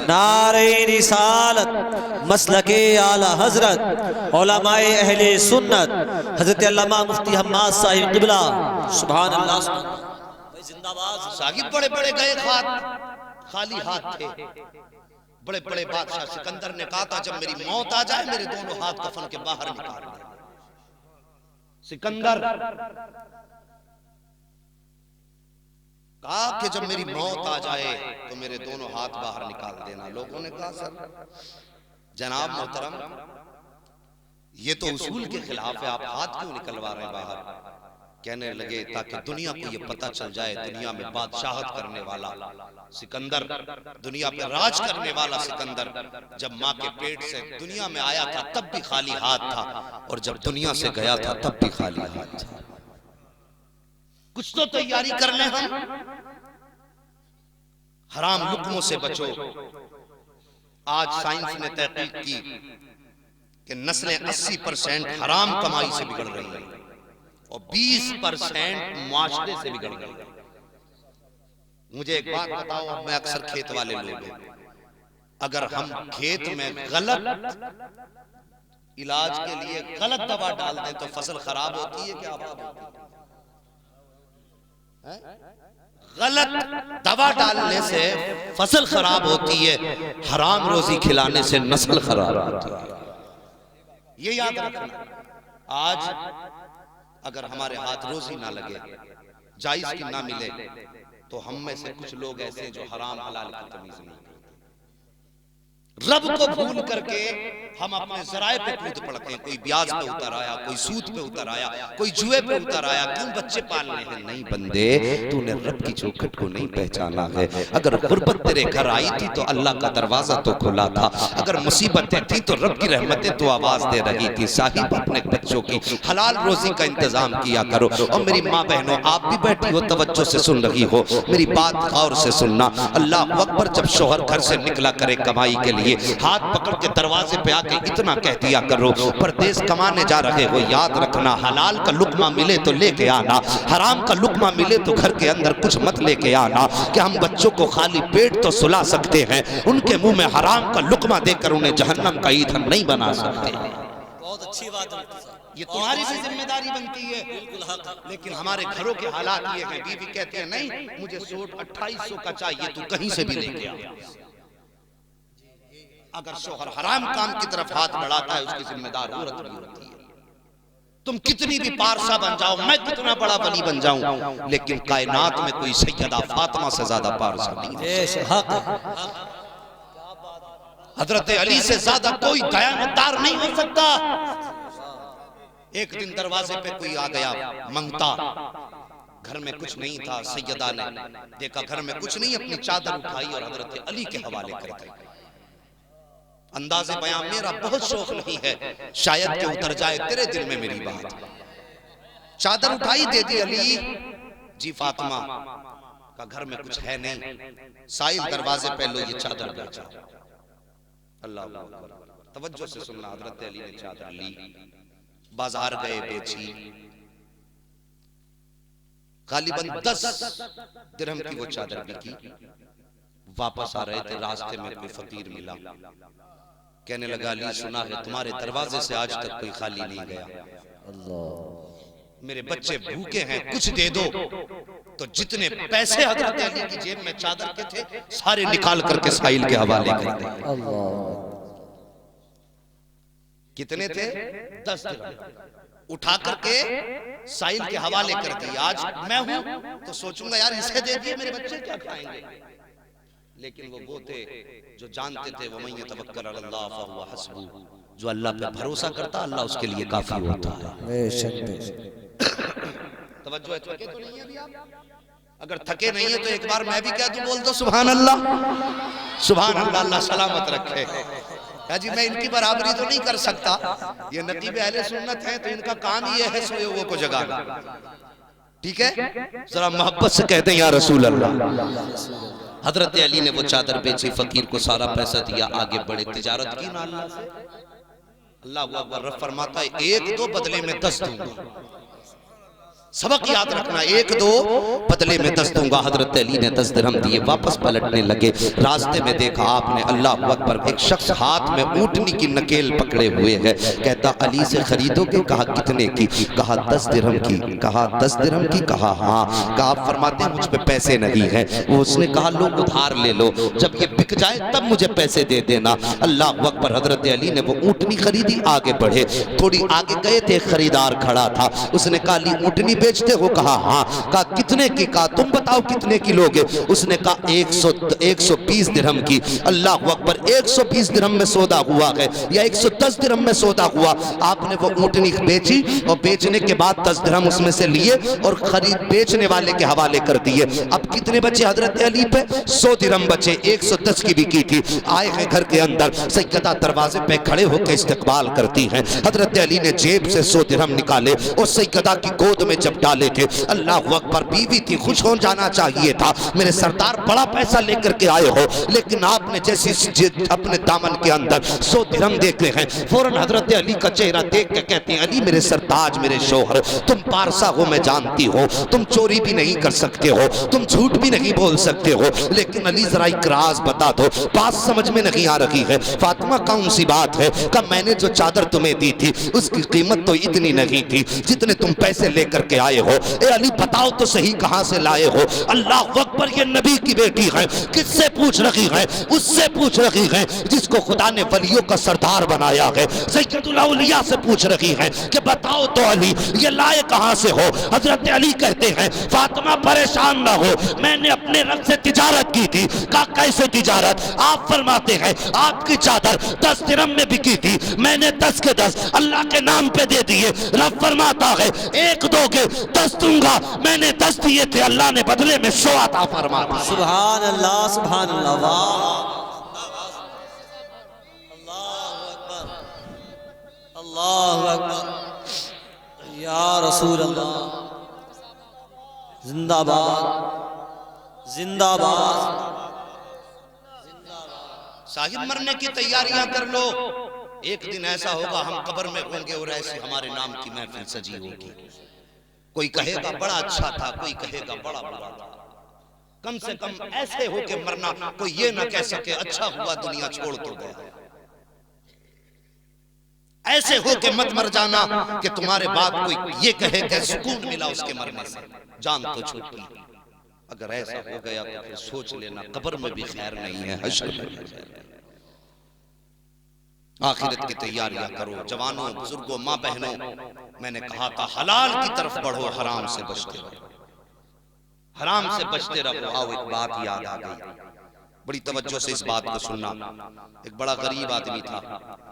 नारे रिसालत मसलके आला हजरत उलमाए अहले सुन्नत हजरत अल्लामा मुफ्ती हम्माद साहिब क़िबला सुभान अल्लाह जिंदाबाद। साहिब बड़े बड़े गए खाली हाथ थे। बड़े बड़े बादशाह सिकंदर ने कहा था जब मेरी मौत आ जाए मेरे दोनों हाथ कफन के बाहर निकाल दे। सिकंदर कहा कि जब मेरी मौत आ जाए तो मेरे दोनों हाथ बाहर निकाल देना। लोगों ने कहा सर जनाब मोहतरम ये तो उसूल के खिलाफ है, आप हाथ क्यों निकलवा रहे हैं बाहर? कहने लगे ताकि दुनिया को ये पता चल जाए दुनिया में बादशाहत करने वाला सिकंदर, दुनिया पे राज करने वाला सिकंदर जब माँ के पेट से दुनिया में आया था तब भी खाली हाथ था, और जब दुनिया से गया था तब भी खाली हाथ था। कुछ तो तैयारी कर ले हम। हराम लुक्मों से बचो। आज साइंस ने तहकीक की कि नस्लें 80% हराम कमाई से बिगड़ रही हैं और 20% मुआशरे से बिगड़ गई। मुझे एक बात बताओ, अब मैं अक्सर खेत वाले लोग हैं, अगर हम खेत में गलत इलाज के लिए गलत दवा डाल दें तो फसल खराब होती है क्या आबाद होती है? गलत दवा डालने से फसल खराब होती है, हराम रोजी खिलाने से नस्ल खराब होती है। ये याद रखना। आज अगर हमारे हाथ रोजी ना लगे, जायज की ना मिले, तो हम में से कुछ लोग ऐसे हैं जो हराम हलाल की तमीज नहीं करते। रब को भूल करके हम अपने जराए पे कूद पड़ते हैं। कोई ब्याज पे उतर आया, कोई सूद पे उतर आया, कोई जुए पे उतर आया। क्यों बच्चे पालने हैं? नहीं बंदे, तूने रब की चौखट को नहीं पहचाना है। अगर गुर्बत तेरे घर आई थी तो अल्लाह का दरवाजा तो खुला था। अगर मुसीबतें थी तो रब की रहमतें तो आवाज दे रही थी। साहिब अपने बच्चों की हलाल रोजी का इंतजाम किया करो। और मेरी माँ बहनों, आप भी बैठी हो, तवज्जो से सुन रही हो, मेरी बात गौर से सुनना। अल्लाह अकबर जब शोहर घर से निकला करे कमाई के लिए, हाथ पकड़ के दरवाजे पे आके इतना कह दिया करो, परदेश कमाने जा रहे हो, याद रखना हलाल का लुकमा मिले तो लेके आना, हराम का लुकमा मिले तो घर के अंदर कुछ मत लेके आना। कि हम बच्चों को खाली पेट तो सुला सकते हैं, उनके मुंह में हराम का लुकमा देकर उन्हें जहन्नम का ईंधन नहीं बना सकते। बहुत अच्छी बात है, ये तुम्हारी भी जिम्मेदारी बनती है। लेकिन हमारे घरों के हालात ये हैं, बीवी कहती है नहीं मुझे सूट 2800 का चाहिए, तू कहीं से भी लेके आ। अगर शोहर हराम काम की तरफ हाथ बढ़ाता है, उसकी जिम्मेदार औरत भी होती है। तुम कितनी भी पारसा बन जाओ, मैं कितना बड़ा वली बन जाऊं, लेकिन कायनात में कोई सैयदा फातिमा से ज्यादा पारसा नहीं है। हजरत अली से ज्यादा कोई दयानतदार नहीं हो सकता। एक दिन दरवाजे पे कोई आ गया मंगता, घर में कुछ नहीं था। सैयदा ने देखा घर में कुछ नहीं, अपनी चादर उठाई और हजरत अली के हवाले कर दी। अंदाज़े बयां मेरा बहुत शौक नहीं है, शायद के उतर जाए तेरे दिल में मेरी बात। चादर उठाई, दे दी अली जी, फातिमा का घर में कुछ है नहीं। साइल दरवाजे पे लो ये चादर बेचा। अल्लाह तवज्जो से सुनना। हजरत अली ने चादर ली, बाजार गए, बेची। गालिबन 10 दिरहम की वो चादर बिकी। वापस आ रहे थे, रास्ते में कोई फकीर मिला। कहने लगा अली सुना है तुम्हारे दरवाजे से आज तक कोई खाली नहीं गया। मेरे बच्चे भूखे हैं, कुछ दे दो। तो जितने पैसे हजरत अली की जेब में चादर के थे सारे निकाल करके साहिल के हवाले कर दिए। कितने थे? 10 दिरहम उठा करके साहिल के हवाले कर दिए। आज मैं हूं तो सोचूंगा यार इसे दे दिए, मेरे बच्चे क्या खाएंगे। लेकिन वो थे जो जानते थे वो मैं तवक्कल अल्लाह फहुवा हस्बु, जो अल्लाह पे भरोसा करता अल्लाह उसके लिए काफी होता है। तवज्जो है, थके तो नहीं है अभी आप? अगर थके नहीं है तो एक बार मैं भी कह दूं, बोल दो सुभान अल्लाह। सुभान अल्लाह, अल्लाह सलामत रखे। जी मैं इनकी बराबरी तो नहीं कर सकता, ये नतीबे अहले सुन्नत हैं तो इनका काम ही है सोए हुए को जगाना। ठीक है, जरा मोहब्बत से कहते हैं या रसूल अल्लाह। हजरत अली ने वो चादर बेची, फकीर को सारा पैसा दिया, आगे बढ़े, तिजारत की ना अल्लाह से। अल्लाह अकबर फरमाता है 1-2 बदले में 10 दूंगा। सबक याद रखना, 1-2 बदले में 10 दूंगा। हजरत अली ने 10 दिरहम दिए, वापस पलटने लगे। रास्ते में देखा आपने, अल्लाह अकबर, एक शख्स हाथ में ऊँटनी की नकेल पकड़े हुए है। कहता अली से खरीदोगे? कहा कितने की? कहा 10 दिरहम की। कहा 10 दिरहम की? कहा हाँ। कहा आप फरमाते हैं मुझ पे पैसे नहीं है। वो उसने कहा लो उधार ले लो, जब ये बिक जाए तब मुझे पैसे दे देना। अल्लाह अकबर। हजरत अली ने वो ऊँटनी खरीदी, आगे बढ़े। थोड़ी आगे गए थे, खरीदार खड़ा था। उसने कहा ली ऊँटनी बेचते हो? कहा हाँ। कहा कितने की? कहा तुम बताओ कितने की लोगे? उसने कहा 120 दिरहम की। अल्लाह अकबर। 120 दिरहम में सौदा हुआ है या 110 दिरहम में सौदा हुआ? आपने वो ऊँटनी बेची और बेचने के बाद 10 दिरहम उसमें से लिए और खरीद बेचने वाले के हवाले कर दिए। अब कितने बचे हजरत अली पे? 100 दिरहम बचे। 110 की बिकी थी। आए हैं घर के अंदर, सैयदा दरवाजे पे खड़े होकर इस्तकबाल करती हैं। हजरत अली ने जेब से 100 दिरहम निकाले और सैयदा की गोद में जब डाले थे, अल्लाह अकबर, बीवी थी, खुश हो जाना चाहिए था। मेरे सरदार बड़ा पैसा लेकर के आए हो, लेकिन आपने जैसी अपने दामन के अंदर 100 दिरहम देखे हैं, फौरन हजरत अली का चेहरा देख के कहते हैं अली मेरे सरताज, मेरे शोहर, तुम पारसा हो, मैं जानती हो, तुम चोरी भी नहीं कर सकते हो, तुम झूठ भी नहीं बोल सकते हो, लेकिन अली जरा एक राज बता दो, बात समझ में नहीं आ रही है। फातिमा कौन सी बात है? कि मैंने जो चादर तुम्हें दी थी उसकी कीमत तो इतनी नहीं थी जितने तुम पैसे लेकर के आए हो। ए अली बताओ तो सही कहां से लाए हो? अल्लाह अकबर, ये नबी की बेटी है। किससे पूछ रही है? उससे पूछ रही है जिसको खुदा ने वलियों का सरदार बनाया है। सैयदुल औलिया से पूछ रही है कि बताओ तो अली ये लाए कहां से हो? हजरत अली कहते हैं फातिमा परेशान ना हो, मैंने अपने रब से तिजारत की थी। कहा कैसे तिजारत? आप फरमाते हैं आपकी चादर 10 दिरहम में बिकी थी, मैंने 10 के 10 अल्लाह के नाम पे दे दिए। रब फरमाता है 1 दोगे 10 दूंगा, मैंने 10 दिए थे, अल्लाह ने बदले में 100 अता फरमा दिया। सुभान अल्लाह, सुभान अल्लाह, अल्लाह अकबर, या रसूल अल्लाह, जिंदाबाद, जिंदाबाद। साहिब मरने की तैयारियां कर लो, एक दिन ऐसा होगा हम कब्र में होंगे और ऐसे हमारे नाम की महफिल सजी होगी। कोई कहेगा बड़ा अच्छा था, कोई कहेगा बड़ा बुरा था। कम से कम ऐसे होके मरना कोई ये ना कह सके अच्छा हुआ दुनिया छोड़ के गया। ऐसे होके मत मर जाना कि तुम्हारे बाद कोई ये कहे कि सुकून मिला उसके मरने से, जान तो छूटी। अगर ऐसा हो गया तो फिर सोच लेना कब्र में भी खैर नहीं है, हश्र में भी खैर नहीं। आखिरत की तैयारियां करो जवानों, बुजुर्गों, माँ बहनों। मैंने कहा था हलाल की तरफ बढ़ो, हराम से बचते रहो, हराम से बचते रहो। आओ एक बात याद आ गई, बड़ी तवज्जो से इस बात को सुनना। एक बड़ा गरीब आदमी था,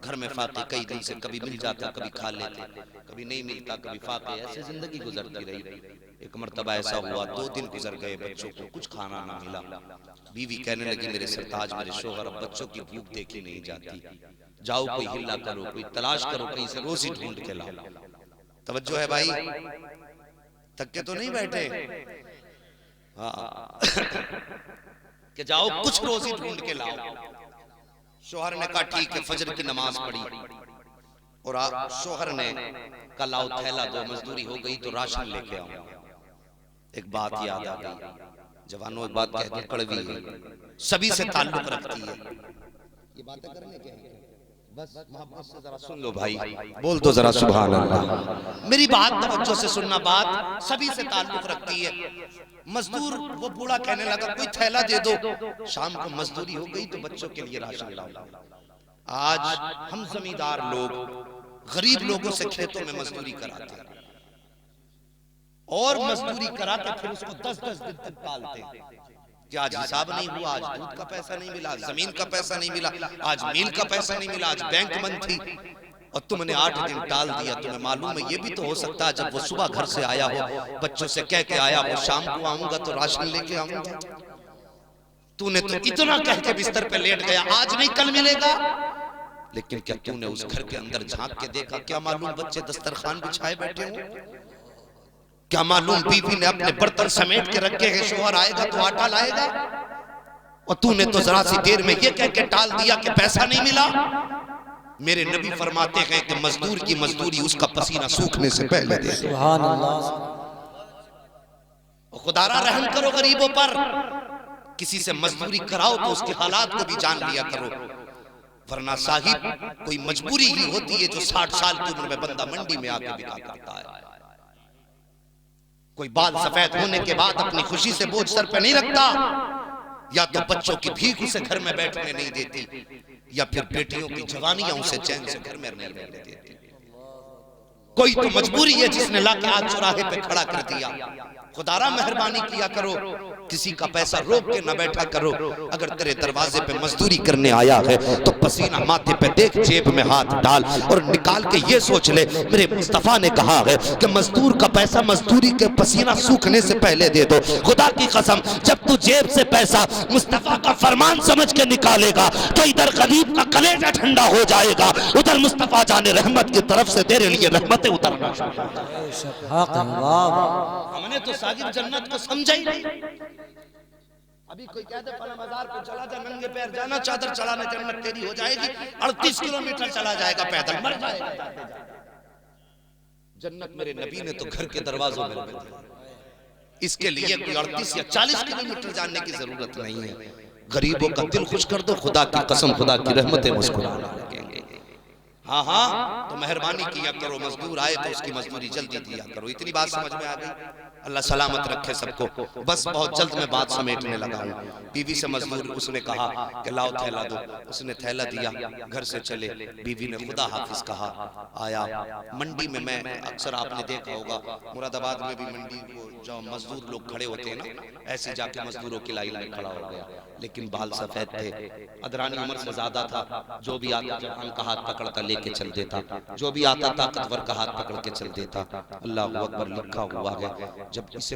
घर में फाके कई दिन से, कभी मिल जाता कभी खा लेते, कभी नहीं मिलता कभी फाके, ऐसे जिंदगी गुजरती रही। एक मर्तबा ऐसा हुआ 2 दिन गुजर गए, बच्चों को कुछ खाना ना मिला। बीवी कहने लगी मेरे सरताज, मेरे शोहर, अब बच्चों की भूख देखी नहीं जाती, जाओ कोई हिला करो, कोई तलाश करो, कहीं से रोजी ढूंढ के लाओ। तवज्जो है भाई, थके तो नहीं बैठे? हाँ कि जाओ कुछ रोजी ढूंढ के लाओ। शोहर ने कहा ठीक है, फजर की नमाज पढ़ी और शोहर ने कहा लाओ थैला दो, मजदूरी हो गई तो राशन लेके आओ। एक बात याद आ गई, जवानों एक बात कहती कड़वी है, सभी से ताल्लुक रखती है, ये बातें करने के हैं, बस मोहब्बत से जरा सुन लो भाई, बोल दो जरा सुभान अल्लाह। मेरी बात तवज्जो से सुनना, बात सभी से ताल्लुक रखती है। मजदूर वो बूढ़ा कहने लगा कोई थैला दे दो, शाम को मजदूरी हो गई तो बच्चों के लिए राशन लाओ। आज हम जमींदार लोग गरीब लोगों से खेतों में मजदूरी कराते हैं और मजदूरी कराते फिर उसको 10-10 दिन तक पालते हैं कि आज हिसाब नहीं हुआ, आज दूध का पैसा नहीं मिला, जमीन का पैसा नहीं मिला, आज मील का पैसा नहीं मिला, आज बैंक बंद थी और तुमने 8 दिन टाल दिया। तुम्हें मालूम है ये भी तो हो सकता है जब वो सुबह घर से आया हो, बच्चों से कह के आया हो शाम को आऊंगा तो राशन लेके आऊंगा, तूने तो इतना कह के बिस्तर पे लेट गया, आज नहीं कल मिलेगा। लेकिन क्या तूने उस घर के अंदर झांक के देखा? क्या मालूम बच्चे दस्तरखान बिछाए बैठे हो, क्या मालूम बीवी ने अपने बर्तन समेट के रखे हैं, शोहर आएगा तो आटा लाएगा, और तूने तो जरा सी देर में ये कह के टाल दिया कि पैसा नहीं मिला। मेरे नबी फरमाते हैं कि मजदूर की मजदूरी उसका पसीना सूखने से पहले दे। सुभान अल्लाह, खुदारा रहम करो गरीबों पर, किसी से मजदूरी कराओ तो उसके हालात को भी जान लिया करो, वरना साहिब कोई मजबूरी ही होती है जो 60 साल की उम्र में बंदा मंडी में आके बिका करता है। कोई बाल सफेद होने के बाद अपनी खुशी से बोझ सर पे नहीं रखता, या तो बच्चों की भीख उसे घर में बैठने नहीं देती, या फिर बेटियों की जवानियां उसे चैन से घर में नहीं रहने देती। कोई तो मजबूरी है जिसने लाके आज चौराहे पे खड़ा कर दिया। खुदारा मेहरबानी किया करो, किसी का पैसा रोक के न बैठा करो। अगर तेरे दरवाजे पे मजदूरी करने आया है तो पसीना माथे पे देख, जेब में हाथ डाल और निकाल के ये सोच ले, मेरे मुस्तफा ने कहा है कि मजदूर का पैसा मजदूरी के पसीना सूखने से पहले दे दो। खुदा की कसम, जब तू जेब से पैसा मुस्तफा का फरमान समझ के निकालेगा तो इधर गरीब का कलेजा ठंडा हो जाएगा, उधर मुस्तफा जाने रहमत की तरफ से तेरे लिए रहमतें उतरना। हमने तो सागिर जन्नत को समझा ही नहीं। अभी कोई कहते फला बाजार को चला जा, नंगे पैर जाना, चादर चढ़ाने, जन्नत तेरी हो जाएगी। 38 किलोमीटर चला जाएगा पैदल, मर जाएगा। जन्नत मेरे नबी ने तो घर के दरवाजों में रखी है। इसके लिए कोई 38 या 40 किलोमीटर जाने की जरूरत नहीं है। गरीबों का दिल खुश कर दो, खुदा की कसम खुदा की रहमतें मुस्कुराने लगेंगे। हाँ हाँ, तो मेहरबानी किया करो, मजदूर आए तो उसकी मजदूरी जल्दी दिया करो। इतनी बात समझ में आ गई? अल्लाह सलामत रखे सबको। बस बहुत जल्द मैं बात समेटने लगा हूँ। बीवी से मजदूर उसने कहा कि लाओ थैला दो, उसने थैला दिया, घर से चले। बीवी ने खुदा हाफिज कहा, आया मंडी में। मैं अक्सर आपने देखा होगा मुरादाबाद में भी मंडी को जो मजदूर लोग खड़े होते हैं ना, ऐसे जाके मजदूरों की लाइन में खड़ा हो गया, लेकिन बाल सफेद थे, अदरानी उम्र से ज्यादा था। जो भी आता जवान का हाथ पकड़ता लेके चल देता, जो भी आता ताकतवर का हाथ पकड़ के चल देता। अल्लाह हू अकबर लिखा हुआ है। जब इसे